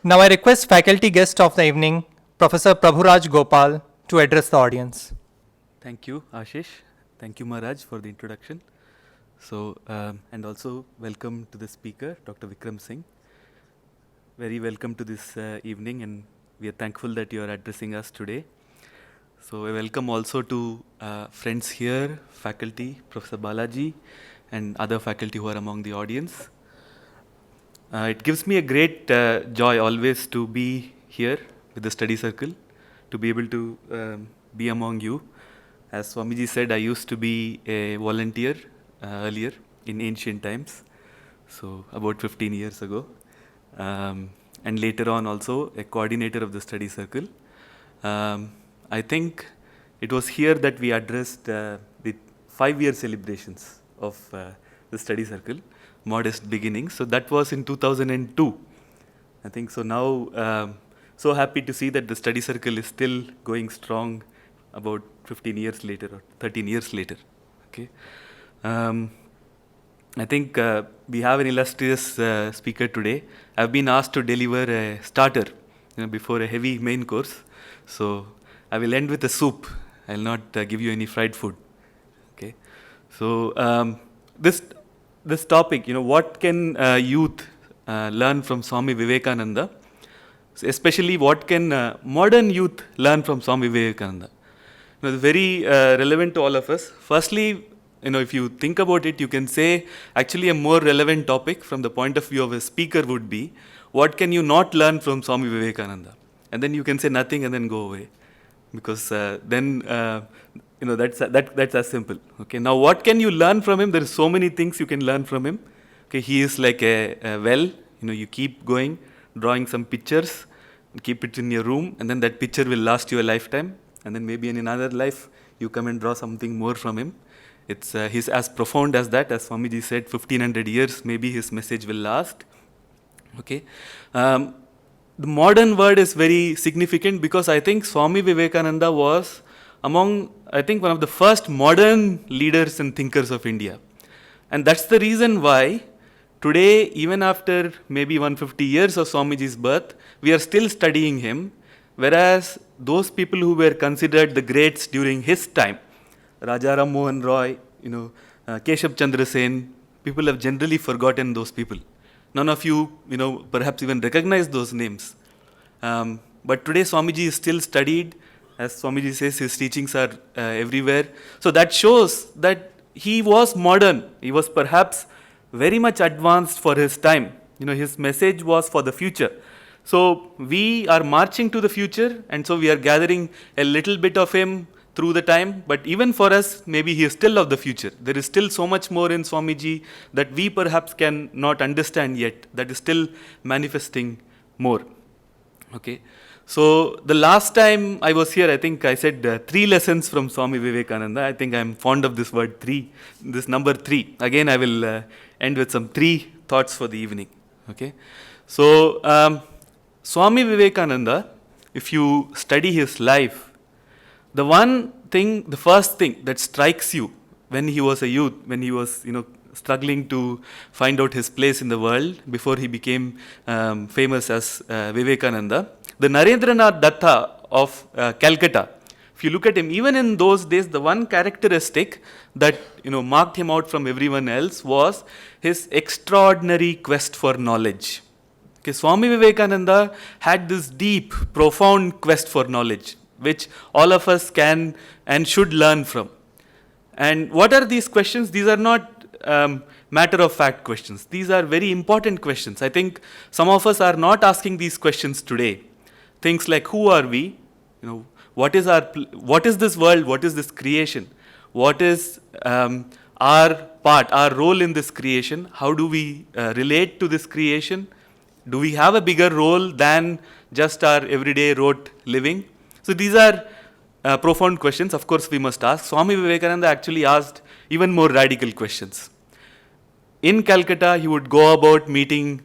Now I request faculty guest of the evening, Professor Prabhuraj Gopal, to address the audience. Thank you, Ashish. Thank you, Maharaj, for the introduction. And also welcome to the speaker, Dr. Vikram Singh. Very welcome to this evening, and we are thankful that you are addressing us today. So I welcome also to friends here, faculty, Professor Balaji, and other faculty who are among the audience. It gives me a great joy always to be here with the study circle, to be able to be among you. As Swamiji said, I used to be a volunteer earlier in ancient times, so about 15 years ago. And later on also a coordinator of the study circle. I think it was here that we addressed the 5-year celebrations of the study circle, Modest Beginnings. So that was in 2002. I think so now, so happy to see that the study circle is still going strong about 15 years later or 13 years later. Okay. I think we have an illustrious speaker today. I've been asked to deliver a starter before a heavy main course. So I will end with a soup. I'll not give you any fried food. Okay. So this topic, what can youth learn from Swami Vivekananda? So especially what can modern youth learn from Swami Vivekananda? Very relevant to all of us. Firstly, if you think about it, you can say actually a more relevant topic from the point of view of a speaker would be, what can you not learn from Swami Vivekananda? And then you can say nothing and then go away, because then that's as simple. Okay, now what can you learn from him? There are so many things you can learn from him. Okay, he is like a well. You keep going, drawing some pictures, keep it in your room, and then that picture will last you a lifetime. And then maybe in another life, you come and draw something more from him. He's as profound as that. As Swamiji said, 1500 years, maybe his message will last. Okay. The modern word is very significant because I think Swami Vivekananda was among, one of the first modern leaders and thinkers of India. And that's the reason why today, even after maybe 150 years of Swamiji's birth, we are still studying him. Whereas those people who were considered the greats during his time, Raja Ram Mohan Roy, Keshab Chandra Sen, people have generally forgotten those people. None of you, perhaps even recognize those names. But today Swamiji is still studied. As Swamiji says, his teachings are everywhere. So that shows that he was modern. He was perhaps very much advanced for his time. His message was for the future. So we are marching to the future, and so we are gathering a little bit of him through the time. But even for us, maybe he is still of the future. There is still so much more in Swamiji that we perhaps can not understand yet, that is still manifesting more. Okay. So the last time I was here, I think I said 3 lessons from Swami Vivekananda. I think I am fond of this word 3, this number 3. Again, I will end with some 3 thoughts for the evening. Okay. So Swami Vivekananda, if you study his life, the first thing that strikes you when he was a youth, when he was, struggling to find out his place in the world before he became famous as Vivekananda, the Narendranath Datta of Calcutta, if you look at him, even in those days, the one characteristic that, marked him out from everyone else was his extraordinary quest for knowledge. Okay, Swami Vivekananda had this deep, profound quest for knowledge, which all of us can and should learn from. And what are these questions? These are not matter of fact questions. These are very important questions. I think some of us are not asking these questions today. Things like, who are we? What is this world? What is this creation? What is our part, our role in this creation? How do we relate to this creation? Do we have a bigger role than just our everyday rote living? So these are profound questions, of course, we must ask. Swami Vivekananda actually asked even more radical questions. In Calcutta, he would go about meeting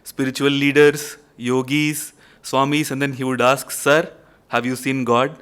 spiritual leaders, yogis, swamis, and then he would ask, "Sir, have you seen God?"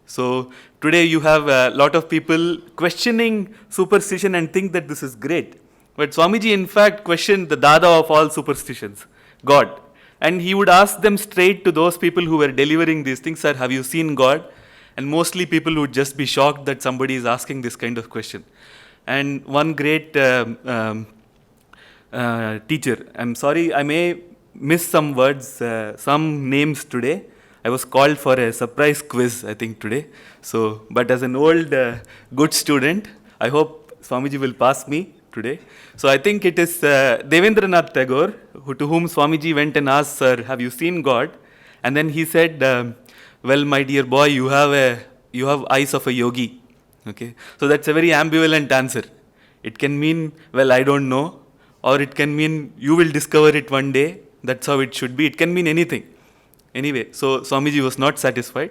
So today you have a lot of people questioning superstition and think that this is great. But Swamiji in fact questioned the Dada of all superstitions, God. And he would ask them straight to those people who were delivering these things, sir, have you seen God? And mostly people would just be shocked that somebody is asking this kind of question. And one great teacher, I'm sorry, I may miss some words, some names today. I was called for a surprise quiz, I think, today. So, but as an old, good student, I hope Swamiji will pass me today. So, I think it is Devendranath Tagore, to whom Swamiji went and asked, sir, have you seen God? And then he said, well, my dear boy, you have eyes of a yogi. Okay, so that's a very ambivalent answer. It can mean, well, I don't know, or it can mean you will discover it one day. That's how it should be. It can mean anything. Anyway, so Swamiji was not satisfied.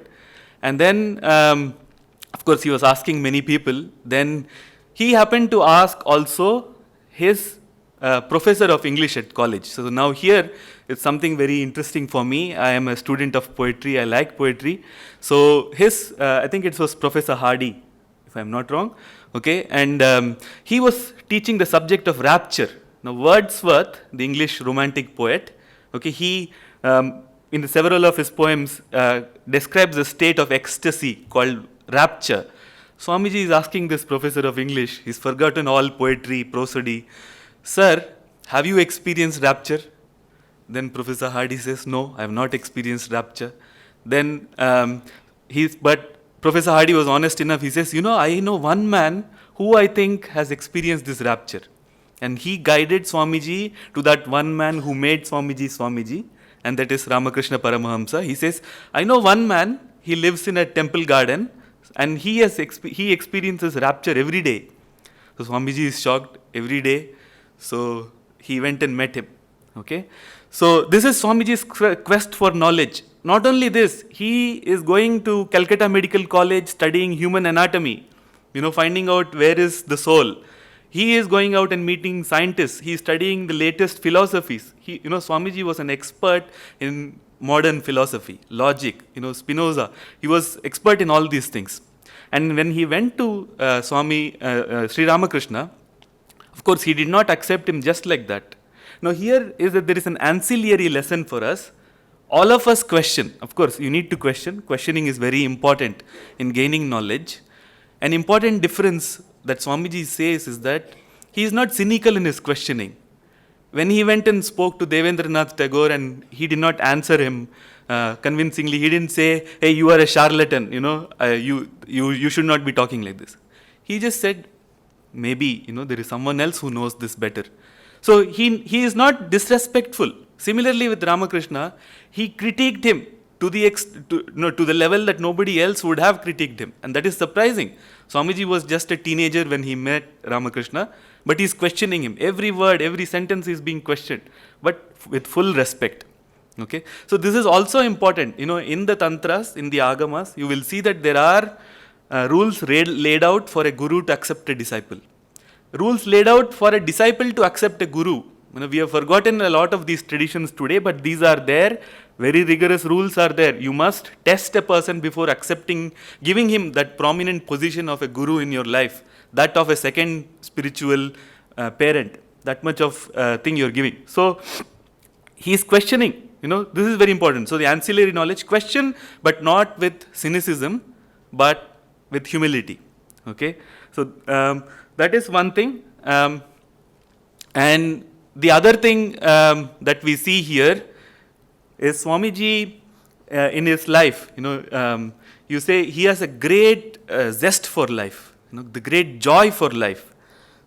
And then, of course, he was asking many people. Then he happened to ask also his professor of English at college. So now here it's something very interesting for me. I am a student of poetry. I like poetry. So his, I think it was Professor Hardy, if I'm not wrong. Okay, and he was teaching the subject of rapture. Now Wordsworth, the English romantic poet, okay, he in several of his poems describes a state of ecstasy called rapture. Swamiji is asking this professor of English, he's forgotten all poetry, prosody, sir, have you experienced rapture? Then Professor Hardy says, no, I have not experienced rapture. Then but Professor Hardy was honest enough, he says, I know one man who I think has experienced this rapture. And he guided Swamiji to that one man who made Swamiji Swamiji, and that is Ramakrishna Paramahamsa. He says, I know one man, he lives in a temple garden, and he experiences rapture every day. So Swamiji is shocked every day. So he went and met him. Okay. So this is Swamiji's quest for knowledge. Not only this, he is going to Calcutta Medical College studying human anatomy, finding out where is the soul. He is going out and meeting scientists. He is studying the latest philosophies. Swamiji was an expert in modern philosophy, logic, Spinoza. He was expert in all these things. And when he went to Sri Ramakrishna, of course, he did not accept him just like that. Now, here is that there is an ancillary lesson for us. All of us question. Of course, you need to question. Questioning is very important in gaining knowledge. An important difference that Swamiji says is that he is not cynical in his questioning. When he went and spoke to Devendranath Tagore and he did not answer him convincingly, he didn't say, hey, you are a charlatan, you should not be talking like this. He just said, maybe, there is someone else who knows this better. So he is not disrespectful. Similarly with Ramakrishna, he critiqued him to the level that nobody else would have critiqued him. And that is surprising. Swamiji was just a teenager when he met Ramakrishna, but he is questioning him. Every word, every sentence is being questioned, but with full respect. Okay. So this is also important. In the Tantras, in the Agamas, you will see that there are rules laid out for a guru to accept a disciple. Rules laid out for a disciple to accept a guru. We have forgotten a lot of these traditions today, but these are there. Very rigorous rules are there. You must test a person before giving him that prominent position of a guru in your life, that of a second spiritual parent, that much of thing you're giving. So he is questioning, this is very important. So the ancillary knowledge, question, but not with cynicism, but with humility. Okay. So that is one thing. And the other thing that we see here is Swamiji in his life, you say he has a great zest for life, the great joy for life.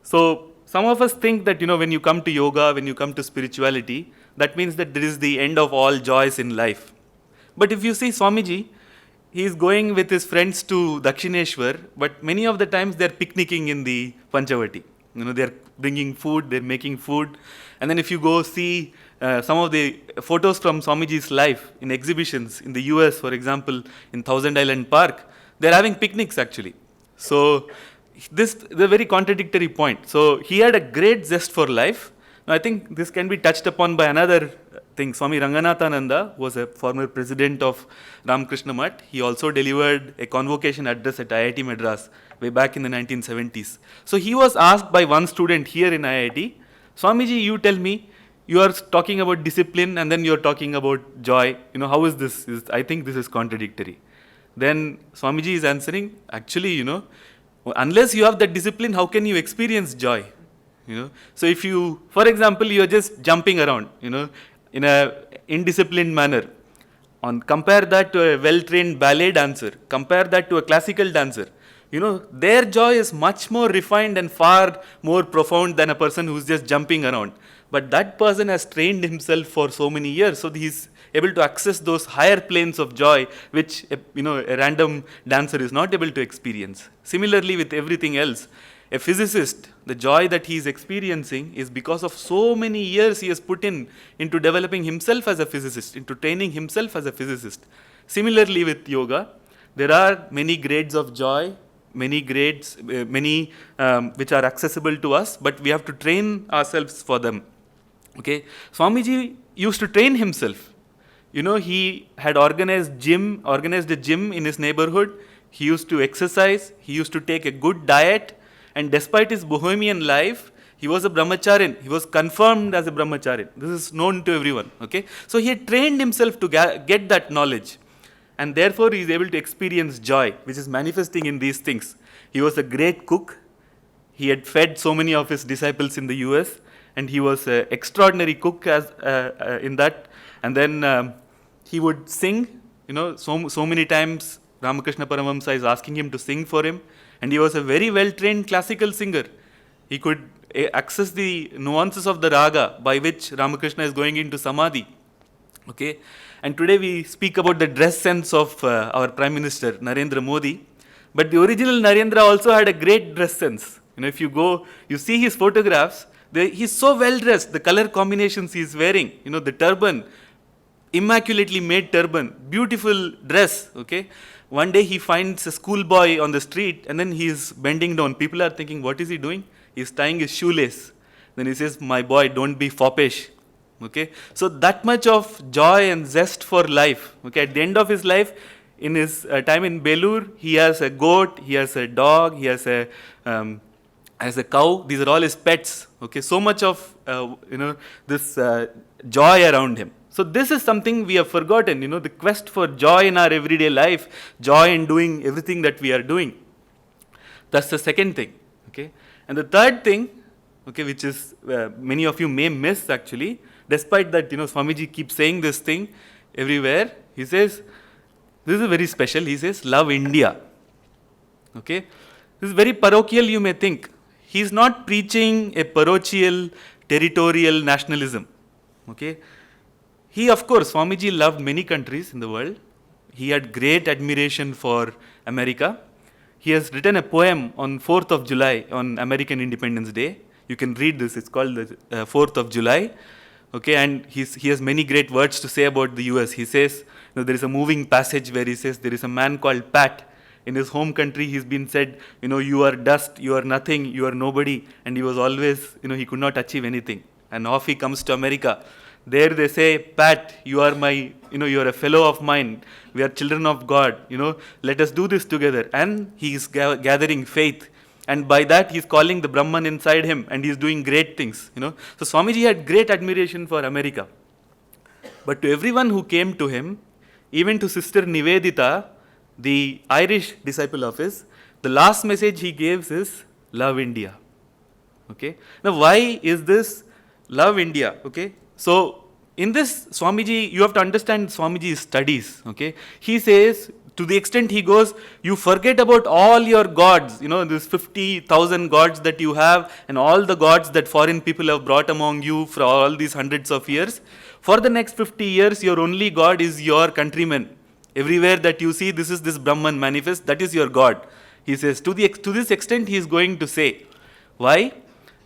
So some of us think that, when you come to yoga, when you come to spirituality, that means that there is the end of all joys in life. But if you see Swamiji, he is going with his friends to Dakshineshwar, but many of the times they are picnicking in the Panchavati. They are bringing food, they are making food. And then if you go see some of the photos from Swamiji's life in exhibitions in the US, for example, in Thousand Island Park, they are having picnics actually. So this is a very contradictory point. So he had a great zest for life. Now I think this can be touched upon by another thing. Swami Ranganathananda was a former president of Ramakrishna Mutt. He also delivered a convocation address at IIT Madras way back in the 1970s. So he was asked by one student here in IIT, Swamiji, you tell me, you are talking about discipline and then you are talking about joy. How is this? I think this is contradictory. Then Swamiji is answering, actually, unless you have that discipline, how can you experience joy? So if you, for example, you are just jumping around, in a indisciplined manner, compare that to a well-trained ballet dancer, compare that to a classical dancer, their joy is much more refined and far more profound than a person who's just jumping around. But that person has trained himself for so many years, so he's able to access those higher planes of joy, which a random dancer is not able to experience. Similarly, with everything else, a physicist, the joy that he is experiencing is because of so many years he has put into developing himself as a physicist, into training himself as a physicist. Similarly, with yoga, there are many grades of joy, many grades, which are accessible to us, but we have to train ourselves for them. Okay, Swamiji used to train himself. He had organized a gym in his neighborhood. He used to exercise. He used to take a good diet. And despite his bohemian life, he was a brahmacharin. He was confirmed as a brahmacharin. This is known to everyone. Okay, so he had trained himself to get that knowledge. And therefore, he is able to experience joy, which is manifesting in these things. He was a great cook. He had fed so many of his disciples in the US. And he was an extraordinary cook in that. And then he would sing, so many times Ramakrishna Paramahamsa is asking him to sing for him. And he was a very well-trained classical singer. He could access the nuances of the raga by which Ramakrishna is going into samadhi. Okay, and today we speak about the dress sense of our Prime Minister, Narendra Modi. But the original Narendra also had a great dress sense. If you go, you see his photographs, he's so well dressed, the color combinations he's wearing, the turban, immaculately made turban, beautiful dress, okay. One day he finds a schoolboy on the street and then he's bending down. People are thinking, what is he doing? He's tying his shoelace. Then he says, my boy, don't be foppish. Okay, so that much of joy and zest for life. Okay, at the end of his life, in his time in Belur, he has a goat, he has a dog, he has a cow. These are all his pets. Okay, so much of this joy around him. So this is something we have forgotten. The quest for joy in our everyday life, joy in doing everything that we are doing. That's the second thing. Okay, and the third thing, okay, which is many of you may miss actually. Despite that, Swamiji keeps saying this thing everywhere. He says, this is very special. He says, love India. Okay, this is very parochial, you may think. He is not preaching a parochial, territorial nationalism. Okay, he, of course, Swamiji loved many countries in the world. He had great admiration for America. He has written a poem on 4th of July, on American Independence Day. You can read this. It's called the 4th of July. Okay, and he has many great words to say about the US. He says, there is a moving passage where he says, there is a man called Pat. In his home country, he's been said, you are dust, you are nothing, you are nobody. And he was always, he could not achieve anything. And off he comes to America. There they say, Pat, you are you are a fellow of mine. We are children of God. Let us do this together. And he is gathering faith. And by that, he is calling the Brahman inside him, and he is doing great things. So Swamiji had great admiration for America. But to everyone who came to him, even to Sister Nivedita, the Irish disciple of his, the last message he gives is, love India. Okay. Now, why is this love India? Okay. So, in this Swamiji, you have to understand Swamiji's studies. Okay. He says, to the extent he goes, you forget about all your gods, this 50,000 gods that you have and all the gods that foreign people have brought among you for all these hundreds of years. For the next 50 years, your only God is your countrymen. Everywhere that you see, this is this Brahman manifest, that is your God. He says, to this extent he is going to say. Why?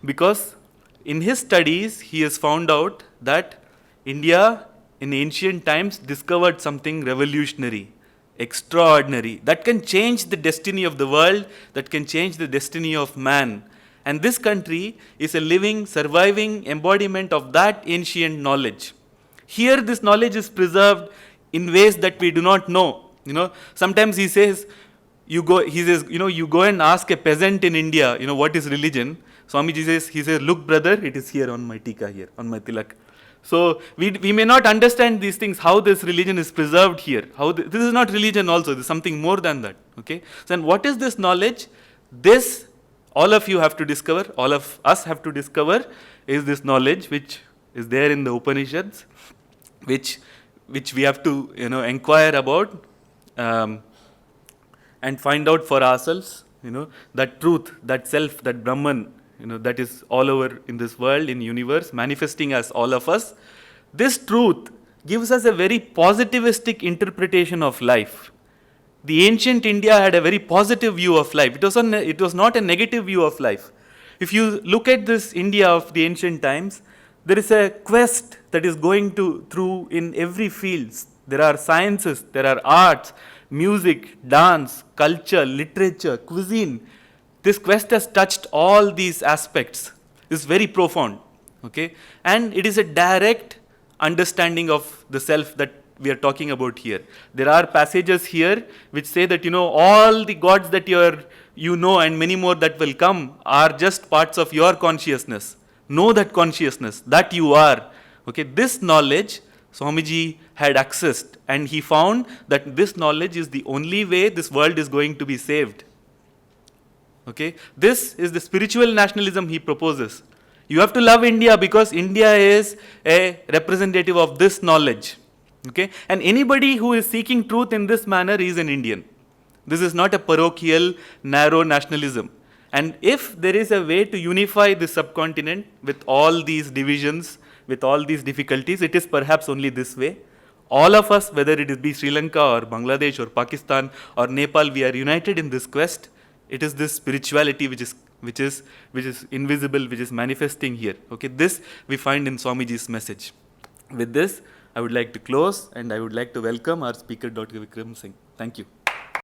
Because in his studies, he has found out that India in ancient times discovered something revolutionary, extraordinary, that can change the destiny of the world, that can change the destiny of man. And this country is a living, surviving embodiment of that ancient knowledge. Here this knowledge is preserved in ways that we do not know. Sometimes he says, you go and ask a peasant in India, what is religion? Swamiji says, look brother, it is here on my tika here, on my tilak. So we may not understand these things, how this religion is preserved here. This is not religion also, this is something more than that. Okay? So then what is this knowledge? This, all of you have to discover, all of us have to discover, is this knowledge which is there in the Upanishads, which we have to inquire about and find out for ourselves, that truth, that self, that Brahman, that is all over in this world, in universe, manifesting as all of us. This truth gives us a very positivistic interpretation of life. The ancient India had a very positive view of life. It was not a negative view of life. If you look at this India of the ancient times, there is a quest that is going through in every field. There are sciences, there are arts, music, dance, culture, literature, cuisine. This quest has touched all these aspects. It's very profound. Okay? And it is a direct understanding of the self that we are talking about here. There are passages here which say that all the gods that you know and many more that will come are just parts of your consciousness. Know that consciousness, that you are. Okay, this knowledge Swamiji had accessed, and he found that this knowledge is the only way this world is going to be saved. Okay, this is the spiritual nationalism he proposes. You have to love India because India is a representative of this knowledge. Okay, and anybody who is seeking truth in this manner is an Indian. This is not a parochial, narrow nationalism. And if there is a way to unify the subcontinent with all these divisions, with all these difficulties, it is perhaps only this way. All of us, whether it be Sri Lanka or Bangladesh or Pakistan or Nepal, we are united in this quest. It is this spirituality which is invisible, which is manifesting here. Okay, this we find in Swamiji's message. With this, I would like to close, and I would like to welcome our speaker, Dr. Vikram Singh. Thank you.